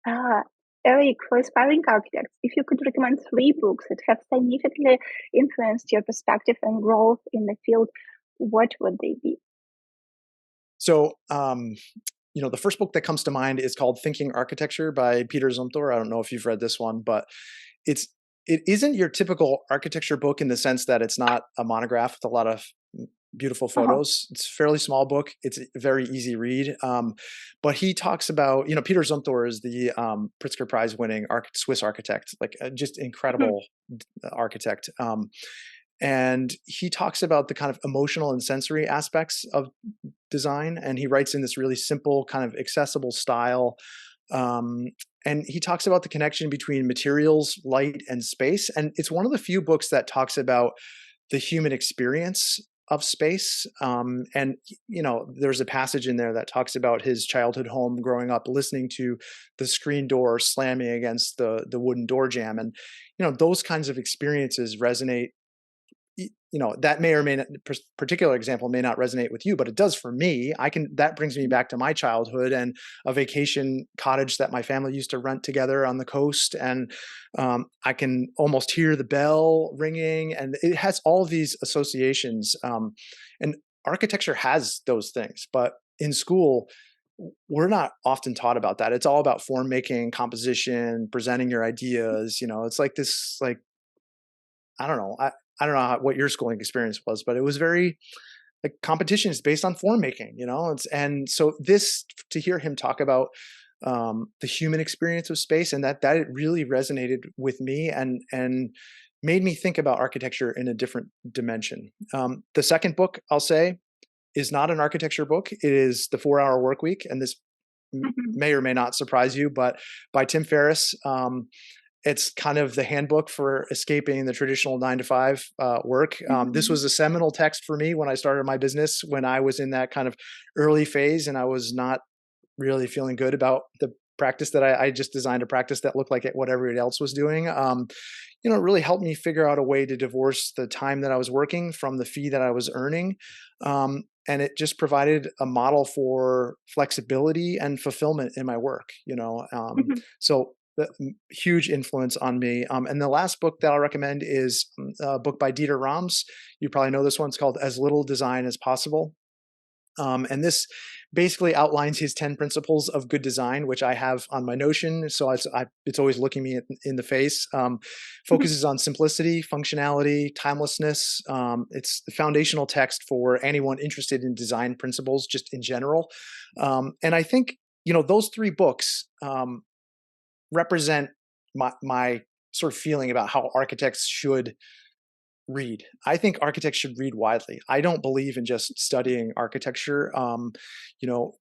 Uh, Eric, for aspiring architects, if you could recommend three books that have significantly influenced your perspective and growth in the field, what would they be? So, the first book that comes to mind is called Thinking Architecture by Peter Zumthor. I don't know if you've read this one, but it's it isn't your typical architecture book in the sense that it's not a monograph with a lot of beautiful Uh-huh. photos. It's a fairly small book. It's a very easy read. But he talks about, Peter Zumthor is the Pritzker Prize winning Swiss architect, like just Mhm. incredible architect. And he talks about the kind of emotional and sensory aspects of design. And he writes in this really simple, kind of accessible style. Um, and he talks about the connection between materials, light, and space. And it's one of the few books that talks about the human experience of space. And there's a passage in there that talks about his childhood home growing up, listening to the screen door slamming against the wooden door jamb, and those kinds of experiences resonate. That may or may not, particular example may not resonate with you, but it does for me. That brings me back to my childhood and a vacation cottage that my family used to rent together on the coast. And I can almost hear the bell ringing, and it has all of these associations. And architecture has those things, but in school, we're not often taught about that. It's all about form making, composition, presenting your ideas. It's like this, like, I don't know. I don't know what your schooling experience was, but it was very like competition is based on form making, and so this to hear him talk about the human experience of space, and that it really resonated with me and made me think about architecture in a different dimension. The second book I'll say is not an architecture book. It is The 4 Hour Work Week, and this Mhm. may or may not surprise you, but by Tim Ferriss. It's kind of the handbook for escaping the traditional 9 to 5 work. This Mhm. was a seminal text for me when I started my business, when I was in that kind of early phase and I was not really feeling good about the practice that I just designed a practice that looked like what everybody else was doing. It really helped me figure out a way to divorce the time that I was working from the fee that I was earning. And it just provided a model for flexibility and fulfillment in my work. Mhm. So huge influence on me. And the last book that I'll recommend is a book by Dieter Rams. You probably know this one. It's called As Little Design as Possible. And this basically outlines his 10 principles of good design, which I have on my Notion. So it's always looking me in the face. Focuses on simplicity, functionality, timelessness. It's the foundational text for anyone interested in design principles, just in general. And I think, those three books represent my sort of feeling about how architects should read. I think architects should read widely. I don't believe in just studying architecture.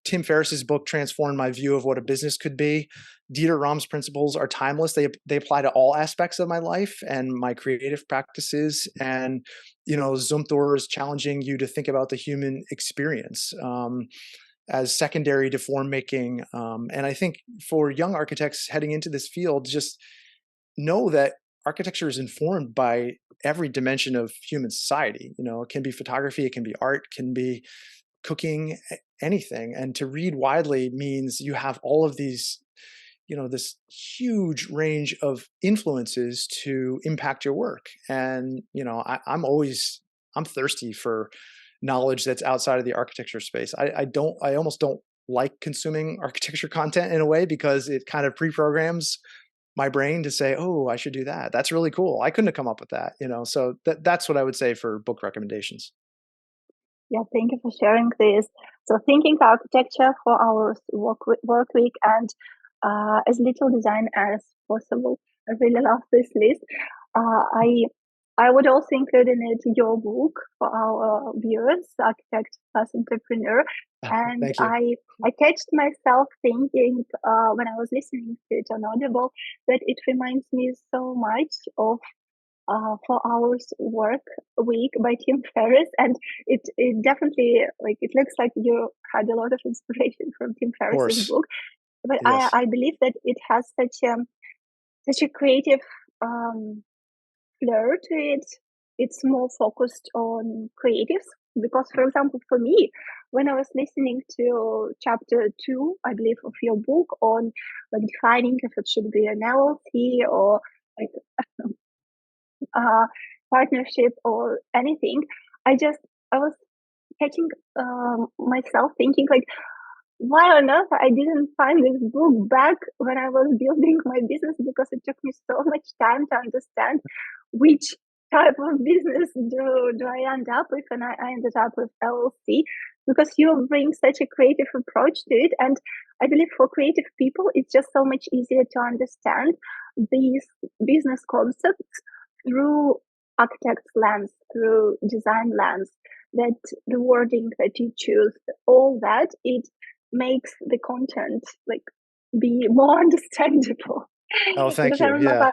Tim Ferriss's book transformed my view of what a business could be. Dieter Rams' principles are timeless. They apply to all aspects of my life and my creative practices. And Zumthor is challenging you to think about the human experience as secondary to form making. And I think for young architects heading into this field, just know that architecture is informed by every dimension of human society. It can be photography, it can be art, can be cooking, anything. And to read widely means you have all of these, this huge range of influences to impact your work. And, I'm thirsty for knowledge that's outside of the architecture space. I almost don't like consuming architecture content in a way because it kind of pre-programs my brain to say, oh, I should do that. That's really cool. I couldn't have come up with that, so that's what I would say for book recommendations. Yeah, thank you for sharing this. So thinking architecture for our work week and as little design as possible. I really love this list. I would also include in it your book for our viewers, Architect plus Entrepreneur. And Thank you. I catched myself thinking when I was listening to it on Audible that it reminds me so much of 4 Hours Work Week by Tim Ferriss, and it definitely, like, it looks like you had a lot of inspiration from Tim Of Ferriss's course. book. But Yes. I believe that it has such a creative flair to it. It's more focused on creatives because, for example, for me, when I was listening to chapter 2, I believe, of your book on like defining if it should be an LLC or like uh, partnership or anything, I was catching myself thinking like, why on earth I didn't find this book back when I was building my business, because it took me so much time to understand which type of business do I end up with, and I ended up with LLC because you bring such a creative approach to it. And I believe for creative people, it's just so much easier to understand these business concepts through architect's lens, through design lens, that the wording that you choose, all that, it makes the content like be more understandable. Oh, thank Because I you. Yeah. remember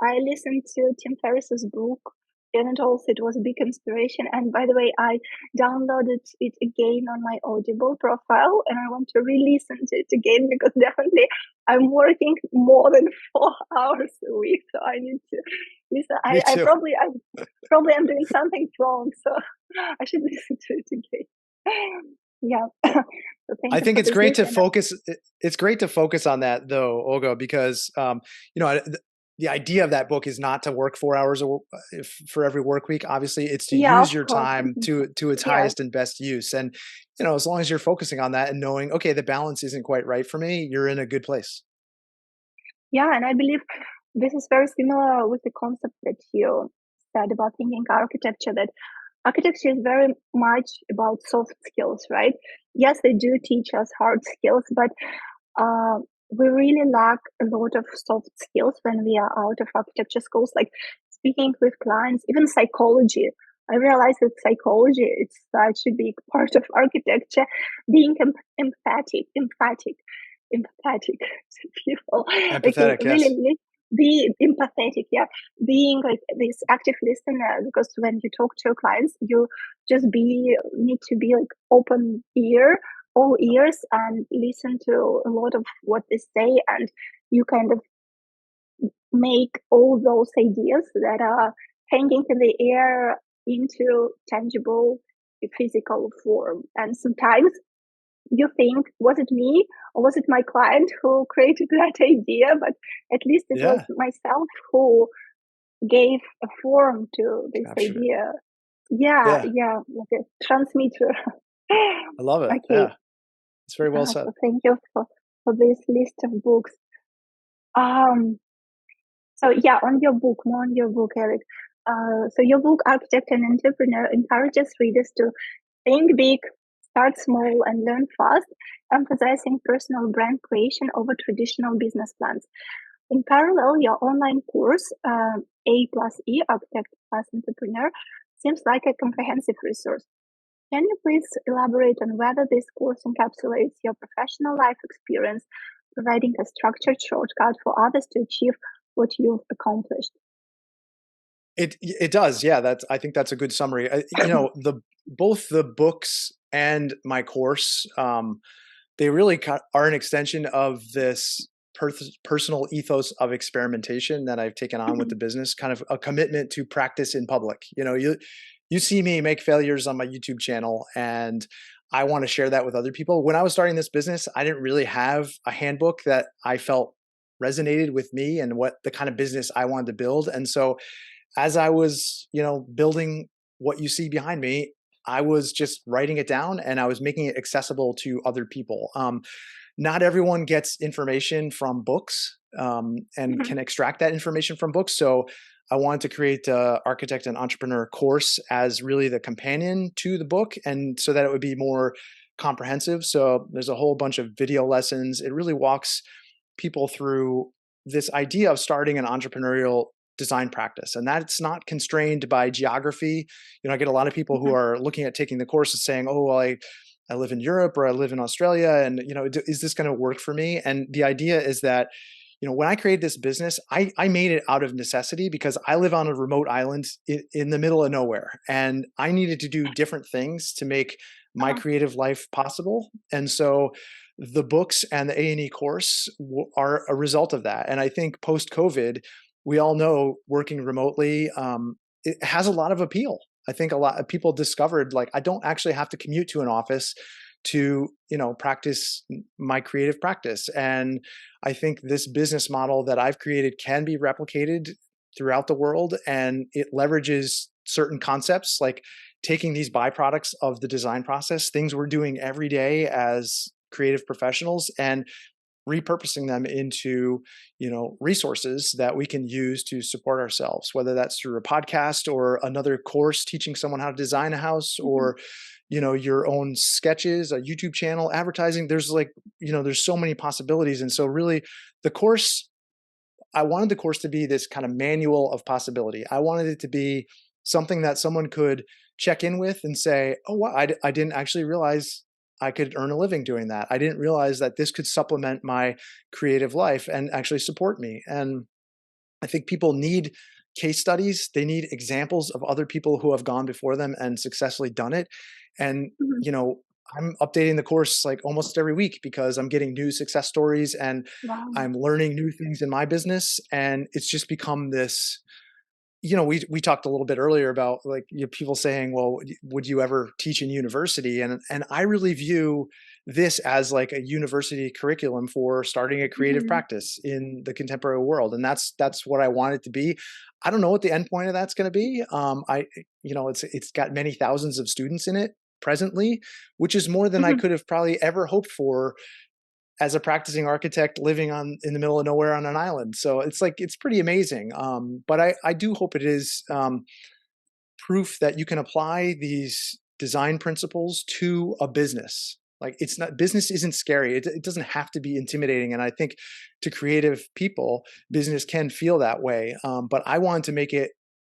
I listened to Tim Ferriss's book, and also it was a big inspiration. And by the way, I downloaded it again on my Audible profile, and I want to re-listen to it again because definitely I'm working more than 4 hours a week, so I need to listen. Me I too. probably I'm doing something wrong, so I should listen to it again. Yeah. So thank I you think for it's this great to listen. focus. It's great to focus on that, though, Olga, because the idea of that book is not to work 4 hours for every work week. Obviously, it's to Yeah, use of your course. time to its Yeah. highest and best use. And as long as you're focusing on that and knowing, okay, the balance isn't quite right for me, you're in a good place. Yeah, and I believe this is very similar with the concept that you said about thinking architecture, that architecture is very much about soft skills, right? Yes, they do teach us hard skills, but uh, we really lack a lot of soft skills when we are out of architecture schools, like speaking with clients, even psychology. I realize that psychology it's such a big part of architecture. Being empathetic to people, like Empathetic, really yes. be empathetic. Yeah, being like this active listener, because when you talk to your clients, you just need to be like open ear, all ears, and listen to a lot of what they say, and you kind of make all those ideas that are hanging in the air into tangible physical form. And sometimes you think, was it me or was it my client who created that idea? But at least it was Yeah, myself who gave a form to this captured it. idea. Yeah, Yeah, yeah, like a transmitter. I love it. Okay, Yeah, it's very well said. so thank you for this list of books. Um, so yeah, on your book, more on your book, Eric. So your book, Architect and Entrepreneur, encourages readers to think big, start small, and learn fast, emphasizing personal brand creation over traditional business plans. In parallel, your online course, A plus E, Architect plus Entrepreneur, seems like a comprehensive resource. Can you please elaborate on whether this course encapsulates your professional life experience, providing a structured shortcut for others to achieve what you've accomplished? It does, yeah. I think that's a good summary. The both the books and my course, they really are an extension of this personal ethos of experimentation that I've taken on with the Mhm, business, kind of a commitment to practice in public. You see me make failures on my YouTube channel, and I want to share that with other people. When I was starting this business, I didn't really have a handbook that I felt resonated with me and what the kind of business I wanted to build. And so as I was, building what you see behind me, I was just writing it down and I was making it accessible to other people. Not everyone gets information from books, and mhm, can extract that information from books. So I wanted to create the Architect and Entrepreneur course as really the companion to the book, and so that it would be more comprehensive. So there's a whole bunch of video lessons. It really walks people through this idea of starting an entrepreneurial design practice, and that's not constrained by geography. I get a lot of people who mhm, are looking at taking the course and saying, oh, well, I live in Europe or I live in Australia, and is this going to work for me? And the idea is that when I created this business, I made it out of necessity because I live on a remote island in the middle of nowhere, and I needed to do different things to make my uh-huh, creative life possible. And so the books and the A&E course are a result of that. And I think post COVID, we all know working remotely, it has a lot of appeal. I think a lot of people discovered, like, I don't actually have to commute to an office to practice my creative practice. And I think this business model that I've created can be replicated throughout the world, and it leverages certain concepts like taking these byproducts of the design process, things we're doing every day as creative professionals, and repurposing them into resources that we can use to support ourselves, whether that's through a podcast or another course teaching someone how to design a house, mhm, or your own sketches, a YouTube channel, advertising. There's so many possibilities. And so really the course, I wanted the course to be this kind of manual of possibility. I wanted it to be something that someone could check in with and say, oh, wow, I didn't actually realize I could earn a living doing that. I didn't realize that this could supplement my creative life and actually support me. And I think people need case studies. They need examples of other people who have gone before them and successfully done it. And, mhm. you know, I'm updating the course like almost every week because I'm getting new success stories and Wow. I'm learning new things in my business. And it's just become this, we talked a little bit earlier about, like, people saying, well, would you ever teach in university? And I really view this as like a university curriculum for starting a creative Mhm, practice in the contemporary world. And that's what I want it to be. I don't know what the end point of that's going to be. It's got many thousands of students in it presently, which is more than I mhm. could have probably ever hoped for as a practicing architect living on in the middle of nowhere on an island. So it's pretty amazing. But I do hope it is proof that you can apply these design principles to a business. Like, it's not, business isn't scary. It doesn't have to be intimidating. And I think to creative people, business can feel that way. But I wanted to make it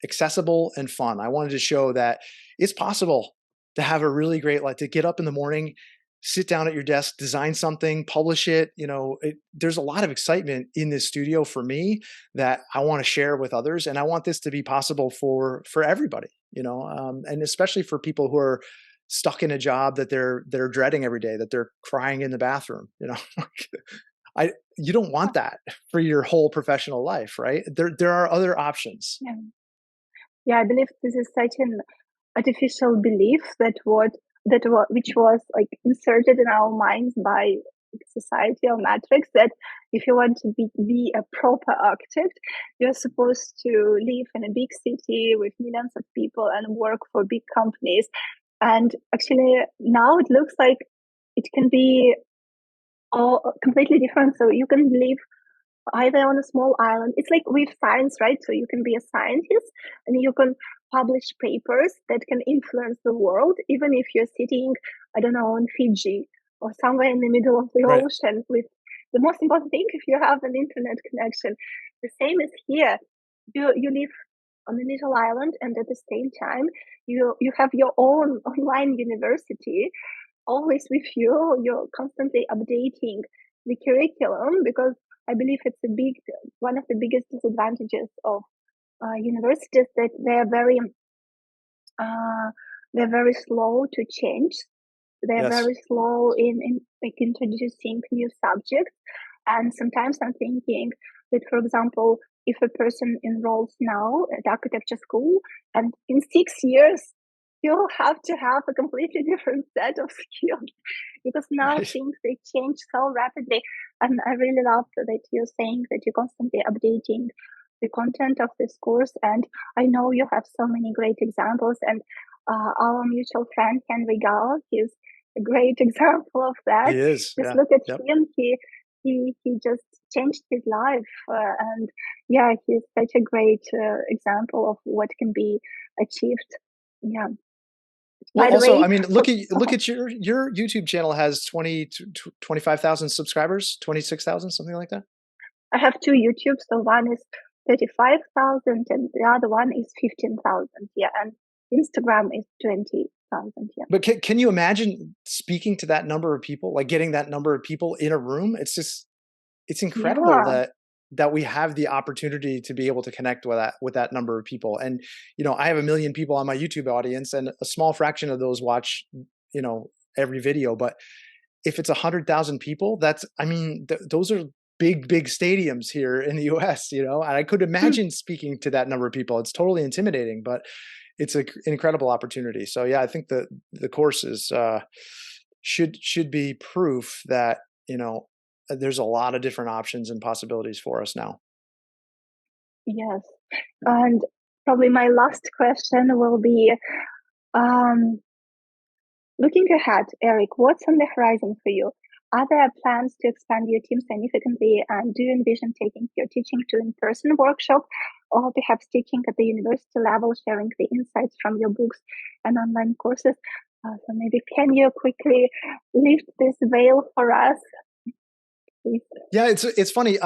accessible and fun. I wanted to show that it's possible to have a really great, like, to get up in the morning, sit down at your desk, design something, publish it. There's a lot of excitement in this studio for me that I want to share with others, and I want this to be possible for everybody. And especially for people who are stuck in a job that they're dreading every day, that they're crying in the bathroom. I You don't Uh, want that for your whole professional life, right? There are other options. yeah. Yeah, I believe this is such an artificial belief that what which was like inserted in our minds by society or matrix, that if you want to be a proper architect, you're supposed to live in a big city with millions of people and work for big companies. And actually now it looks like it can be all completely different. So you can live either on a small island. It's like with science, right? So you can be a scientist and you can publish papers that can influence the world, even if you're sitting, I don't know, on Fiji or somewhere in the middle of the Right. ocean. With the most important thing, if you have an internet connection. The same is here. You live on a little island, and at the same time, you have your own online university always with you. You're constantly updating the curriculum, because I believe it's one of the biggest disadvantages of universities, that uh, they're very slow to change. They're Yes. very slow in like introducing new subjects. And sometimes I'm thinking that, for example, if a person enrolls now at architecture school, and in 6 years, you'll have to have a completely different set of skills, because now Right. things, they change so rapidly. And I really love that you're saying that you're constantly updating the content of this course. And I know you have so many great examples. And our mutual friend Henry Gall is a great example of that. He is. Just Yeah. look at Yep. him. He just changed his life, and yeah, he's such a great example of what can be achieved. Yeah. Well, By the also, way, I mean, go look ahead. at your YouTube channel has 25,000 subscribers, 26,000, something like that. I have two YouTubes. So one is 35,000, and the other one is 15,000. Yeah, and Instagram is 20,000. Yeah. But can you imagine speaking to that number of people, like getting that number of people in a room? It's incredible Yeah. that we have the opportunity to be able to connect with that number of people. And I have 1 million people on my YouTube audience, and a small fraction of those watch every video. But if it's 100,000 people, that's I mean those are big stadiums here in the U.S. And I could imagine speaking to that number of people. It's totally intimidating, but it's an incredible opportunity. So yeah, I think the course is should be proof that there's a lot of different options and possibilities for us now. Yes. And probably my last question will be, um, looking ahead, Eric, what's on the horizon for you? Are there plans to expand your team significantly? And do you envision taking your teaching to in-person workshop, or perhaps teaching at the university level, sharing the insights from your books and online courses? So maybe can you quickly lift this veil for us, please? Yeah, it's funny.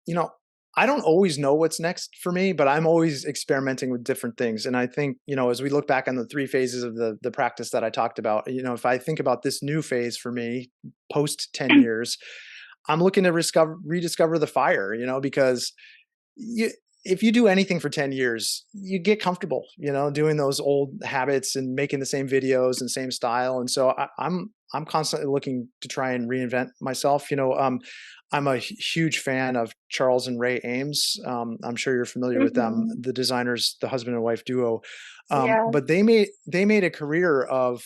You know, I don't always know what's next for me, but I'm always experimenting with different things. And I think, as we look back on the three phases of the practice that I talked about, if I think about this new phase for me, post 10 years, I'm looking to rediscover the fire, because you, if you do anything for 10 years, you get comfortable, doing those old habits and making the same videos and same style. And so I'm constantly looking to try and reinvent myself. I'm a huge fan of Charles and Ray Ames. I'm sure you're familiar with them, Mm-hmm. the designers, the husband and wife duo. Yes. But they made a career of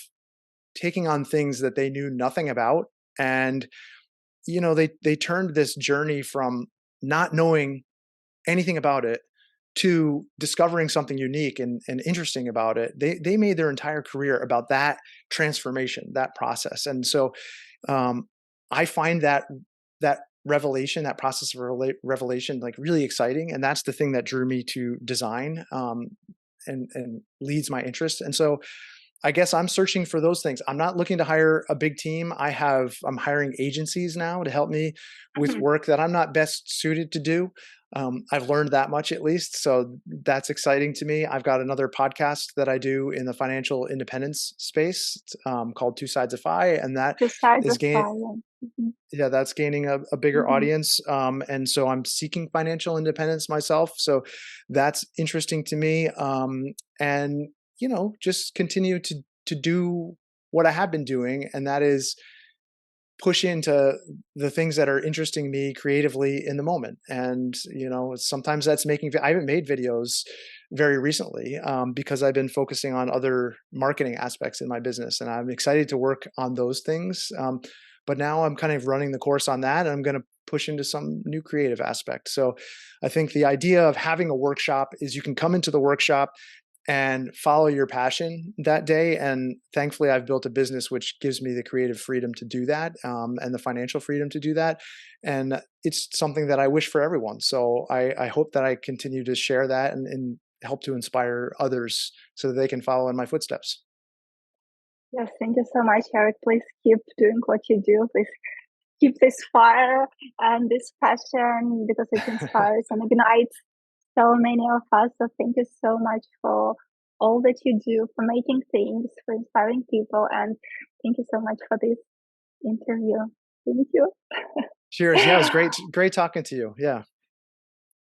taking on things that they knew nothing about, and they turned this journey from not knowing anything about it to discovering something unique and interesting about it. They made their entire career about that transformation, that process. And so um, I find that revelation, that process of revelation, like really exciting. And that's the thing that drew me to design, and leads my interest. And so I guess I'm searching for those things. I'm not looking to hire a big team. I'm hiring agencies now to help me with Mhm. work that I'm not best suited to do. I've learned that much at least. So that's exciting to me. I've got another podcast that I do in the financial independence space, called Two Sides of Fi. And that Two sides is of fire. Mhm. yeah, that's gaining a bigger Mhm. audience. And so I'm seeking financial independence myself. So that's interesting to me. And just continue to do what I have been doing, and that is push into the things that are interesting me creatively in the moment. And sometimes that's I haven't made videos very recently because I've been focusing on other marketing aspects in my business, and I'm excited to work on those things. But now I'm kind of running the course on that, and I'm going to push into some new creative aspect. So I think the idea of having a workshop is you can come into the workshop and follow your passion that day. And thankfully, I've built a business which gives me the creative freedom to do that, and the financial freedom to do that. And it's something that I wish for everyone. So I hope that I continue to share that and help to inspire others so that they can follow in my footsteps. Yes, thank you so much, Eric. Please keep doing what you do. Please keep this fire and this passion because it inspires and ignites so many of us. So thank you so much for all that you do, for making things, for inspiring people, and thank you so much for this interview. Thank you. Cheers. Yeah, it was great talking to you. Yeah.